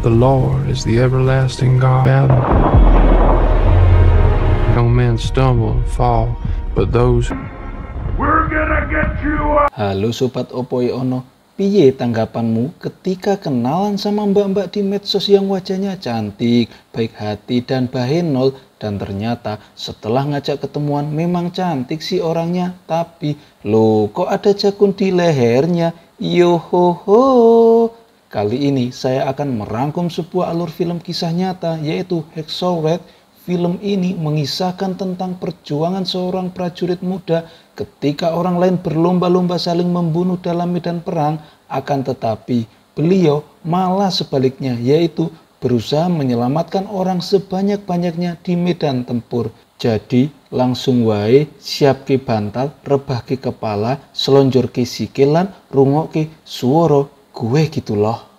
The Lord is the everlasting God. No man stumble and fall, but those. We're gonna get you up. Halo Sobat Oppo Ono, piye tanggapanmu ketika kenalan sama mbak-mbak di medsos yang wajahnya cantik, baik hati dan bahenol, dan ternyata setelah ngajak ketemuan memang cantik sih orangnya, tapi loh kok ada jakun di lehernya, yohoho. Kali ini saya akan merangkum sebuah alur film kisah nyata yaitu Hacksaw Ridge. Film ini mengisahkan tentang perjuangan seorang prajurit muda ketika orang lain berlomba-lomba saling membunuh dalam medan perang, akan tetapi beliau malah sebaliknya, yaitu berusaha menyelamatkan orang sebanyak-banyaknya di medan tempur. Jadi langsung wae siap ke bantal, rebah ke kepala, selonjor ke sikelan, rungok ke suara gue gitu loh.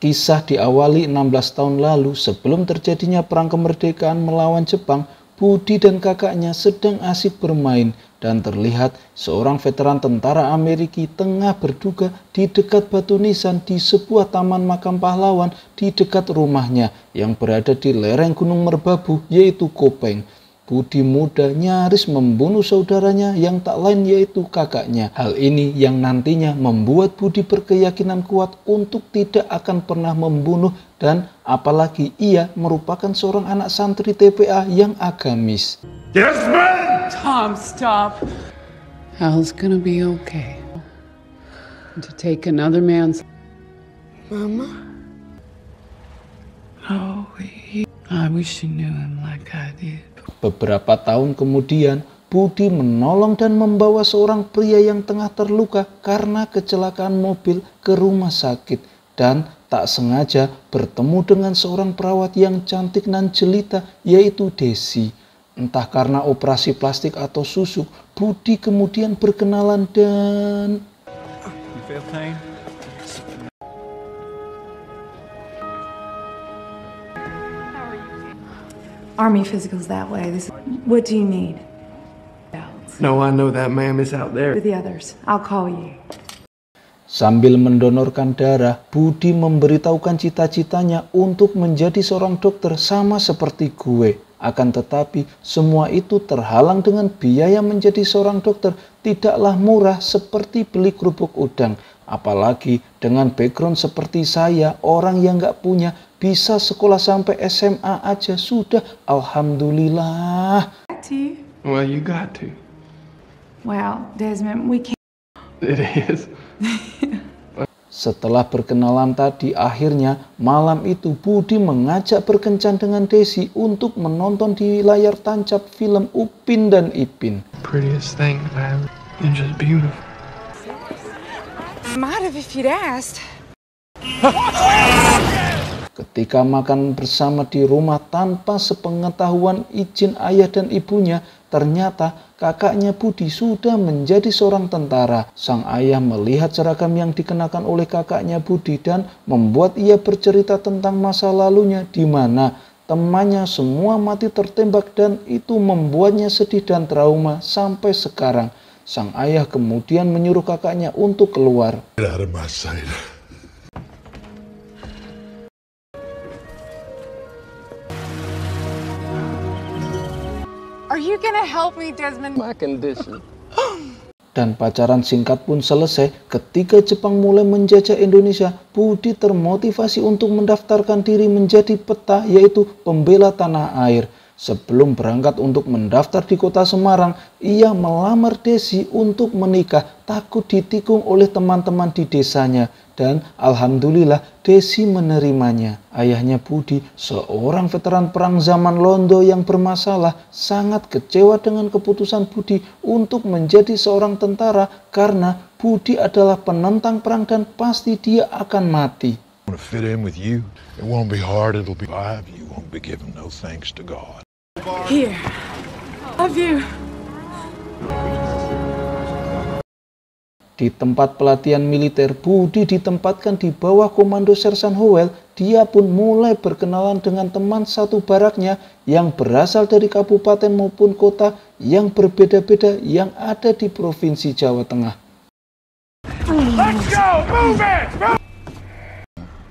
Kisah diawali 16 tahun lalu sebelum terjadinya perang kemerdekaan melawan Jepang. Budi dan kakaknya sedang asik bermain dan terlihat seorang veteran tentara Amerika tengah berduka di dekat batu nisan di sebuah taman makam pahlawan di dekat rumahnya yang berada di lereng Gunung Merbabu, yaitu Kopeng. Budi muda nyaris membunuh saudaranya yang tak lain yaitu kakaknya. Hal ini yang nantinya membuat Budi berkeyakinan kuat untuk tidak akan pernah membunuh, dan apalagi ia merupakan seorang anak santri TPA yang agamis. Desmond! Tom, stop. Hal's gonna be okay. To take another man's... Mama? Oh, I wish you knew him like I did. Beberapa tahun kemudian, Budi menolong dan membawa seorang pria yang tengah terluka karena kecelakaan mobil ke rumah sakit, dan tak sengaja bertemu dengan seorang perawat yang cantik dan jelita yaitu Desi. Entah karena operasi plastik atau susuk, Budi kemudian berkenalan dan... You feel pain? Army physical's that way. What do you need? No, I know that, ma'am, is out there. With the others. I'll call you. Sambil mendonorkan darah, Budi memberitahukan cita-citanya untuk menjadi seorang dokter sama seperti gue. Akan tetapi semua itu terhalang dengan biaya menjadi seorang dokter tidaklah murah seperti beli kerupuk udang. Apalagi dengan background seperti saya, orang yang gak punya, bisa sekolah sampai SMA aja sudah alhamdulillah. Well, you got to. Well, Desmond, we can't. It is. Setelah berkenalan tadi, akhirnya malam itu Budi mengajak berkencan dengan Desi untuk menonton di layar tancap film Upin dan Ipin. Prettiest thing I ever. You're just beautiful. Might have if you'd asked. Ketika makan bersama di rumah tanpa sepengetahuan izin ayah dan ibunya, ternyata kakaknya Budi sudah menjadi seorang tentara. Sang ayah melihat seragam yang dikenakan oleh kakaknya Budi dan membuat ia bercerita tentang masa lalunya di mana temannya semua mati tertembak, dan itu membuatnya sedih dan trauma sampai sekarang. Sang ayah kemudian menyuruh kakaknya untuk keluar. Get out of my sight. Are you gonna help me, Desmond? My condition. Dan pacaran singkat pun selesai. Ketika Jepang mulai menjajah Indonesia, Budi termotivasi untuk mendaftarkan diri menjadi PETA, yaitu pembela tanah air. Sebelum berangkat untuk mendaftar di kota Semarang, ia melamar Desi untuk menikah, takut ditikung oleh teman-teman di desanya. Dan alhamdulillah Desi menerimanya. Ayahnya Budi, seorang veteran perang zaman Londo yang bermasalah, sangat kecewa dengan keputusan Budi untuk menjadi seorang tentara karena Budi adalah penentang perang dan pasti dia akan mati. Want to fit in with you? It won't be hard. It'll be live. You won't be giving no thanks to God. Here. Love you. Di tempat pelatihan militer, Budi ditempatkan di bawah komando Sersan Howell. Dia pun mulai berkenalan dengan teman satu baraknya yang berasal dari kabupaten maupun kota yang berbeda-beda yang ada di Provinsi Jawa Tengah. Let's go! Move it!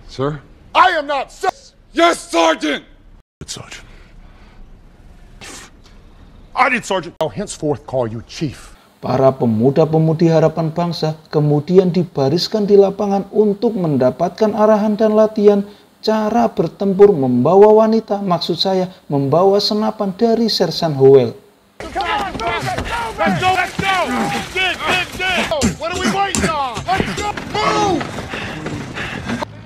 Sir? I am not Yes, Sergeant! Sergeant. I did, Sergeant. I'll henceforth call you Chief. Para pemuda-pemudi harapan bangsa kemudian dibariskan di lapangan untuk mendapatkan arahan dan latihan cara bertempur membawa wanita, maksud saya membawa senapan dari Sersan Howell. Let's go! Let's go! Dig! What are we waiting on? Let's go! Move!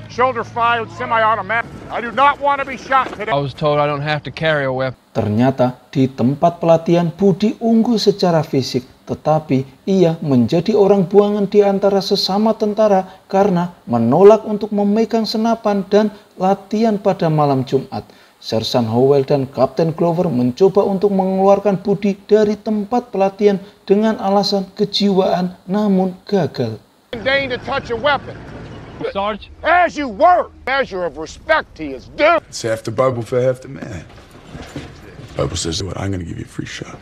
Shoulder-fired semi-automatic. I do not want to be shot today. I was told I don't have to carry a weapon. Ternyata di tempat pelatihan Budi unggul secara fisik, tetapi ia menjadi orang buangan di antara sesama tentara karena menolak untuk memegang senapan dan latihan pada malam Jumat. Sersan Howell dan Kapten Glover mencoba untuk mengeluarkan Budi dari tempat pelatihan dengan alasan kejiwaan, namun gagal. Deign to touch a weapon. Sarge? As you were. Measure of respect he is due. It's half the Bible for half the man. Bible says, I'm going to give you a free shot.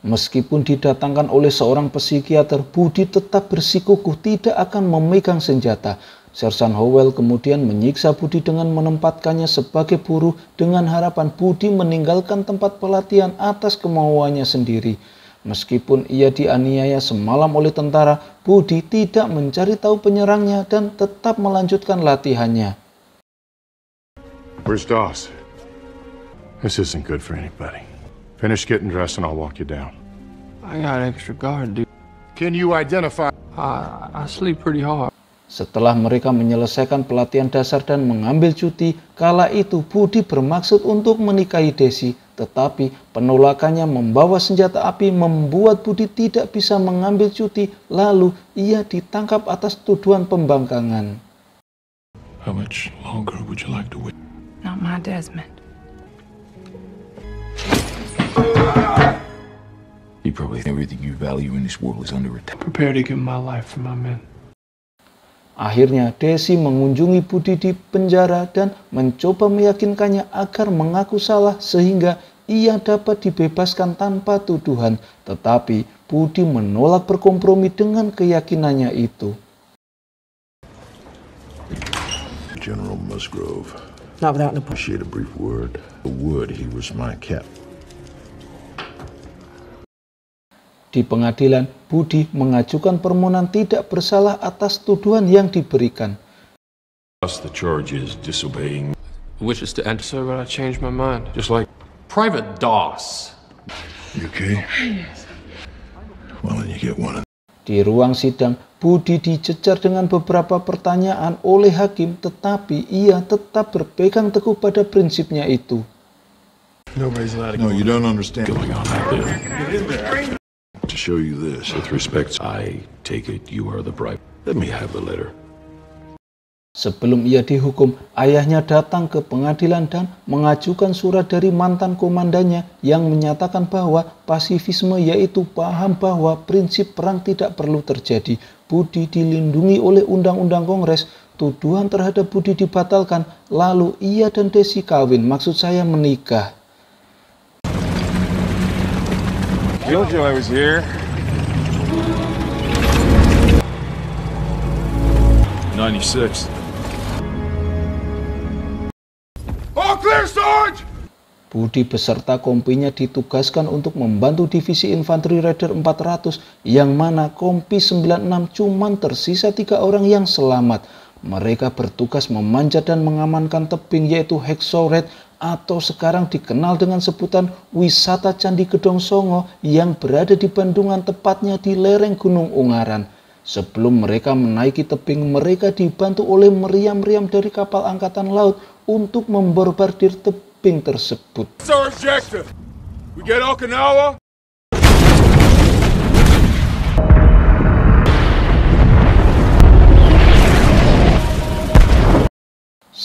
Meskipun didatangkan oleh seorang psikiater, Budi tetap bersikukuh tidak akan memegang senjata. Sersan Howell kemudian menyiksa Budi dengan menempatkannya sebagai buruh dengan harapan Budi meninggalkan tempat pelatihan atas kemauannya sendiri. Meskipun ia dianiaya semalam oleh tentara, Budi tidak mencari tahu penyerangnya dan tetap melanjutkan latihannya. Where's Dawes? This isn't good for anybody. Finish getting dressed and I'll walk you down. I got extra guard, dude. Can you identify? I sleep pretty hard. Setelah mereka menyelesaikan pelatihan dasar dan mengambil cuti, kala itu Budi bermaksud untuk menikahi Desi, tetapi penolakannya membawa senjata api membuat Budi tidak bisa mengambil cuti, lalu ia ditangkap atas tuduhan pembangkangan. How much longer would you like to wait? Not my Desmond. You probably think everything you value in this world is under attack. Prepare to give my life for my men. Akhirnya Desi mengunjungi Budi di penjara dan mencoba meyakinkannya agar mengaku salah sehingga ia dapat dibebaskan tanpa tuduhan. Tetapi Budi menolak berkompromi dengan keyakinannya itu. General Musgrove. Not without the Appreciate a brief word. A would, he was my captain. Di pengadilan, Budi mengajukan permohonan tidak bersalah atas tuduhan yang diberikan. The charge is disobeying. Wishes to enter, sir, but I changed my mind. Just like Private Doss. you, okay? Well, then you get one of Di ruang sidang, Budi dicecar dengan beberapa pertanyaan oleh hakim, tetapi ia tetap berpegang teguh pada prinsipnya itu. Nobody's allowed to go. No, you don't understand. Going on out there. To show you this, with respect, I take it you are the bride. Let me have the letter. Sebelum ia dihukum, ayahnya datang ke pengadilan dan mengajukan surat dari mantan komandannya yang menyatakan bahwa pasifisme yaitu paham bahwa prinsip perang tidak perlu terjadi. Budi dilindungi oleh Undang-Undang Kongres, tuduhan terhadap Budi dibatalkan, lalu ia dan Desi kawin, maksud saya menikah. Jojo, I was here. 96. All clear, Sarge! Budi beserta kompinya ditugaskan untuk membantu divisi infanteri Raider 400 yang mana kompi 96 cuman tersisa 3 orang yang selamat. Mereka bertugas memanjat dan mengamankan tebing yaitu Hexoret atau sekarang dikenal dengan sebutan wisata Candi Gedong Songo yang berada di Bandungan, tepatnya di lereng Gunung Ungaran. Sebelum mereka menaiki tebing, mereka dibantu oleh meriam-meriam dari kapal angkatan laut untuk memborbardir tebing tersebut. Sir, objective. We get Okinawa.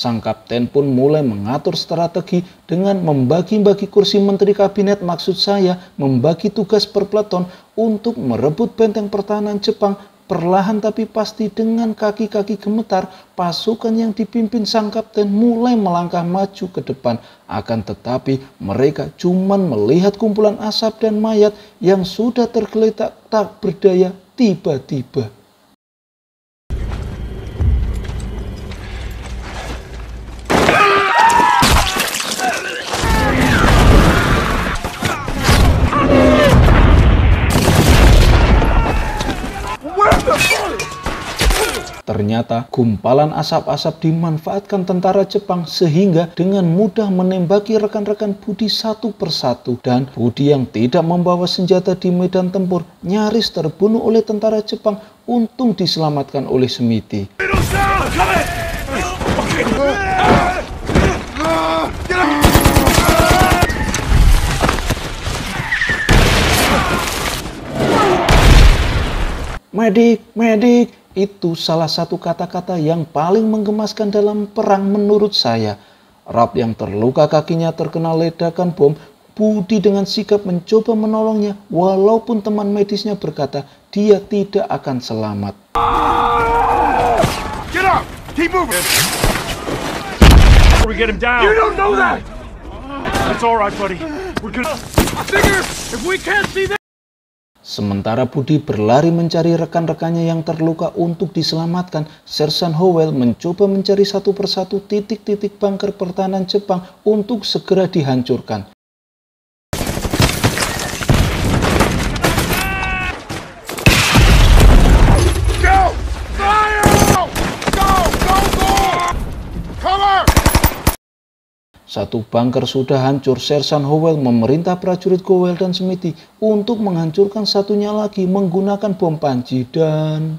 Sang kapten pun mulai mengatur strategi dengan membagi-bagi kursi menteri kabinet, maksud saya membagi tugas per peleton untuk merebut benteng pertahanan Jepang. Perlahan tapi pasti dengan kaki-kaki gemetar, pasukan yang dipimpin sang kapten mulai melangkah maju ke depan. Akan tetapi mereka cuman melihat kumpulan asap dan mayat yang sudah tergeletak tak berdaya tiba-tiba. Ternyata gumpalan asap-asap dimanfaatkan tentara Jepang sehingga dengan mudah menembaki rekan-rekan Budi satu persatu, dan Budi yang tidak membawa senjata di medan tempur nyaris terbunuh oleh tentara Jepang. Untung diselamatkan oleh Smithy. Medik, medik. Itu salah satu kata-kata yang paling menggemaskan dalam perang menurut saya. Rap yang terluka kakinya terkena ledakan bom, Budi dengan sigap mencoba menolongnya walaupun teman medisnya berkata dia tidak akan selamat. Get up! Keep moving! We get him down! You don't know that! It's all right, buddy. We're gonna... Figure if we can't see that... Sementara Budi berlari mencari rekan-rekannya yang terluka untuk diselamatkan, Sersan Howell mencoba mencari satu persatu titik-titik bunker pertahanan Jepang untuk segera dihancurkan. Satu bunker sudah hancur, Sersan Howell memerintah prajurit Gowel dan Smithy untuk menghancurkan satunya lagi menggunakan bom panci dan...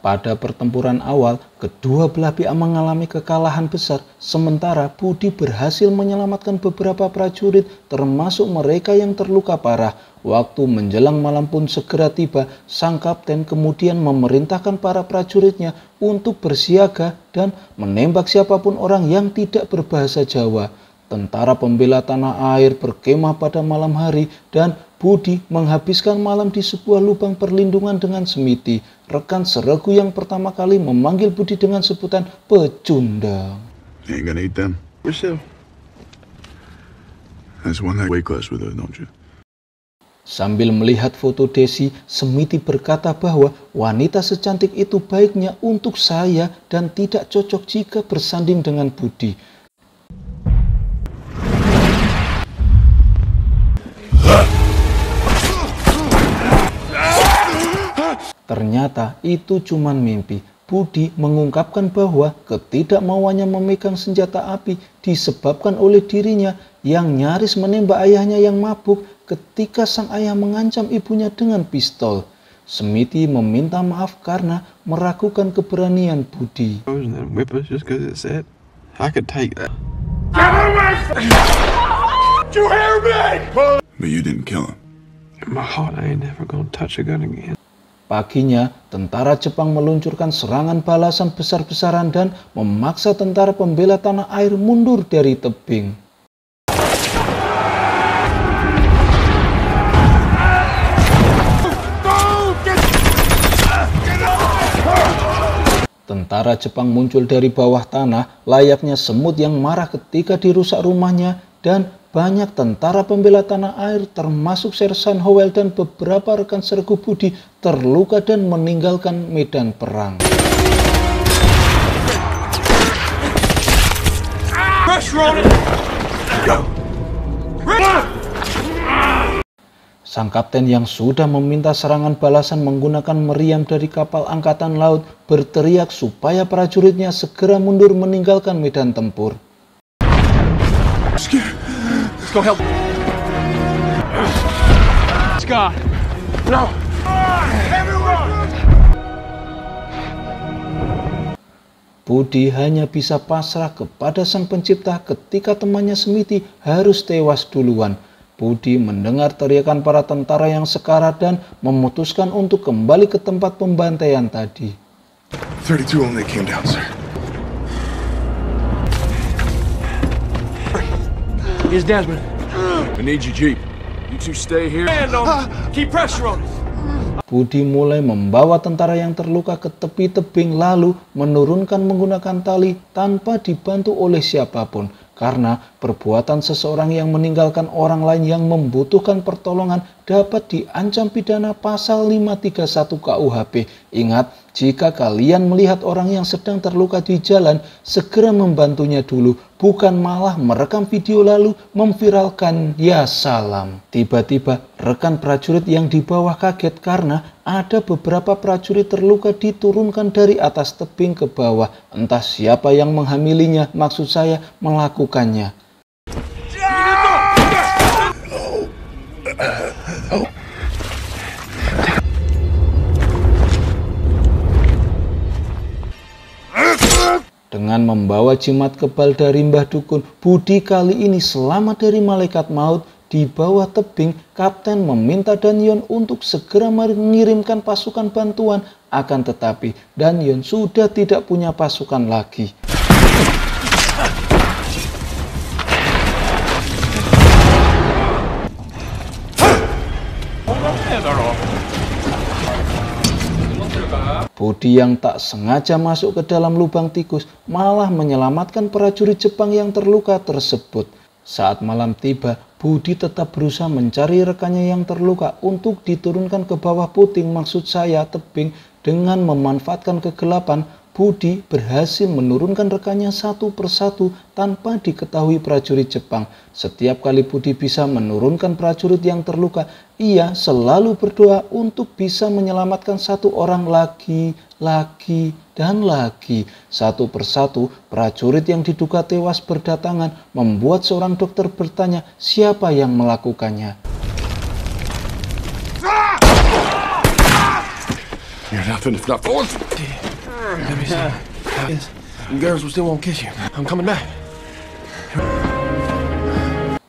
Pada pertempuran awal, kedua belah pihak mengalami kekalahan besar, sementara Budi berhasil menyelamatkan beberapa prajurit, termasuk mereka yang terluka parah. Waktu menjelang malam pun segera tiba, sang kapten kemudian memerintahkan para prajuritnya untuk bersiaga dan menembak siapapun orang yang tidak berbahasa Jawa. Tentara pembela tanah air berkemah pada malam hari dan Budi menghabiskan malam di sebuah lubang perlindungan dengan Smithy, rekan seregu yang pertama kali memanggil Budi dengan sebutan pecundang. You ain't gonna eat them? For sure. That's one night weight class with us, don't you? Sambil melihat foto Desi, Smithy berkata bahwa wanita secantik itu baiknya untuk saya dan tidak cocok jika bersanding dengan Budi. Ternyata itu cuma mimpi. Budi mengungkapkan bahwa ketidakmauannya memegang senjata api disebabkan oleh dirinya yang nyaris menembak ayahnya yang mabuk ketika sang ayah mengancam ibunya dengan pistol. Smithy meminta maaf karena meragukan keberanian Budi. But you didn't kill him. In my heart, I ain't never gonna touch a gun again. Paginya, tentara Jepang meluncurkan serangan balasan besar-besaran dan memaksa tentara pembela tanah air mundur dari tebing. Tentara Jepang muncul dari bawah tanah layaknya semut yang marah ketika dirusak rumahnya, dan banyak tentara pembela tanah air termasuk Sersan Howell dan beberapa rekan sergu Budi terluka dan meninggalkan medan perang. Sang kapten yang sudah meminta serangan balasan menggunakan meriam dari kapal angkatan laut berteriak supaya prajuritnya segera mundur meninggalkan medan tempur. Let's go help. Scott. No. Everyone. Budi hanya bisa pasrah kepada sang pencipta ketika temannya Smithy harus tewas duluan. Budi mendengar teriakan para tentara yang sekarat dan memutuskan untuk kembali ke tempat pembantaian tadi. 32 only came down, sir. Here's Desmond. We need you, Jeep. You two stay here. Hand on him. Keep pressure on us. Budi mulai membawa tentara yang terluka ke tepi tebing lalu menurunkan menggunakan tali tanpa dibantu oleh siapapun. Karena perbuatan seseorang yang meninggalkan orang lain yang membutuhkan pertolongan dapat diancam pidana pasal 531 KUHP. Ingat, jika kalian melihat orang yang sedang terluka di jalan, segera membantunya dulu, bukan malah merekam video lalu memviralkan. Ya salam. Tiba-tiba rekan prajurit yang di bawah kaget karena ada beberapa prajurit terluka diturunkan dari atas tebing ke bawah. Entah siapa yang menghamilinya, maksud saya melakukannya. Dengan membawa jimat kebal dari Mbah Dukun, Budi kali ini selamat dari malaikat maut. Di bawah tebing, Kapten meminta Danyon untuk segera mengirimkan pasukan bantuan. Akan tetapi, Danyon sudah tidak punya pasukan lagi. Budi yang tak sengaja masuk ke dalam lubang tikus malah menyelamatkan prajurit Jepang yang terluka tersebut. Saat malam tiba, Budi tetap berusaha mencari rekannya yang terluka untuk diturunkan ke bawah puting, maksud saya tebing. Dengan memanfaatkan kegelapan, Budi berhasil menurunkan rekannya satu persatu tanpa diketahui prajurit Jepang. Setiap kali Budi bisa menurunkan prajurit yang terluka, ia selalu berdoa untuk bisa menyelamatkan satu orang lagi, dan lagi. Satu persatu, prajurit yang diduga tewas berdatangan, membuat seorang dokter bertanya siapa yang melakukannya. You're nothing if not forced. Let me see. Yes. Girls still won't kiss you. I'm coming back.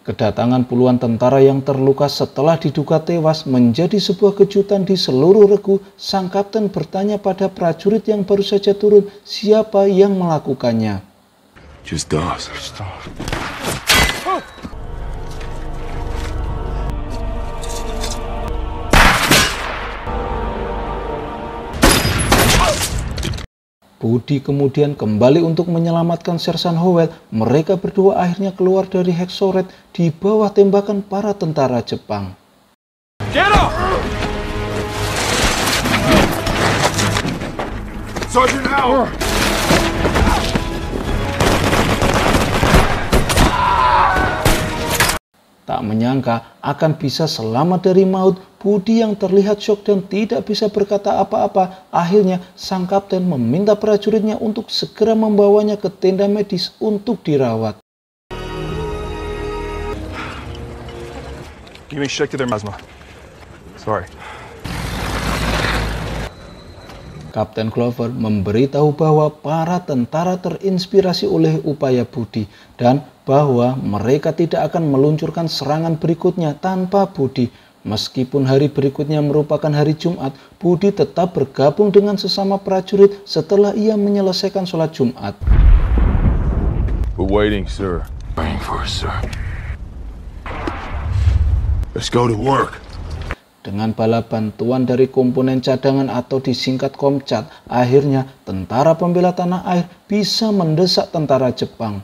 Kedatangan puluhan tentara yang terluka setelah diduga tewas menjadi sebuah kejutan di seluruh regu. Sang kapten bertanya pada prajurit yang baru saja turun siapa yang melakukannya. Just us. Budi kemudian kembali untuk menyelamatkan Sersan Howell. Mereka berdua akhirnya keluar dari Hexoret di bawah tembakan para tentara Jepang. Get up! Sergeant Howell! Tak menyangka akan bisa selamat dari maut, Budi yang terlihat syok dan tidak bisa berkata apa-apa. Akhirnya sang kapten meminta prajuritnya untuk segera membawanya ke tenda medis untuk dirawat. Give me check to their plasma. Sorry. Kapten Clover memberitahu bahwa para tentara terinspirasi oleh upaya Budi dan bahwa mereka tidak akan meluncurkan serangan berikutnya tanpa Budi. Meskipun hari berikutnya merupakan hari Jumat, Budi tetap bergabung dengan sesama prajurit setelah ia menyelesaikan sholat Jumat. We're waiting, sir. Waiting for us, sir. Let's go to work. Dengan bala bantuan dari komponen cadangan atau disingkat Komcat, akhirnya tentara pembela tanah air bisa mendesak tentara Jepang.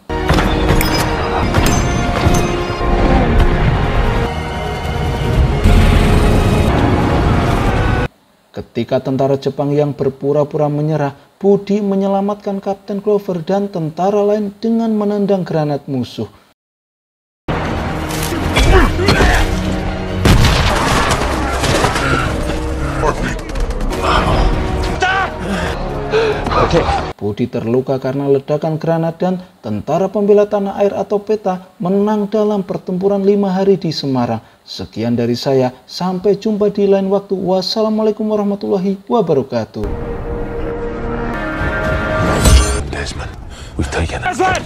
Ketika tentara Jepang yang berpura-pura menyerah, Budi menyelamatkan Kapten Clover dan tentara lain dengan menendang granat musuh. Budi terluka karena ledakan granat dan tentara pembela tanah air atau PETA menang dalam pertempuran 5 hari di Semarang. Sekian dari saya, sampai jumpa di lain waktu. Wassalamualaikum warahmatullahi wabarakatuh. Desmond, we've taken it. Desmond!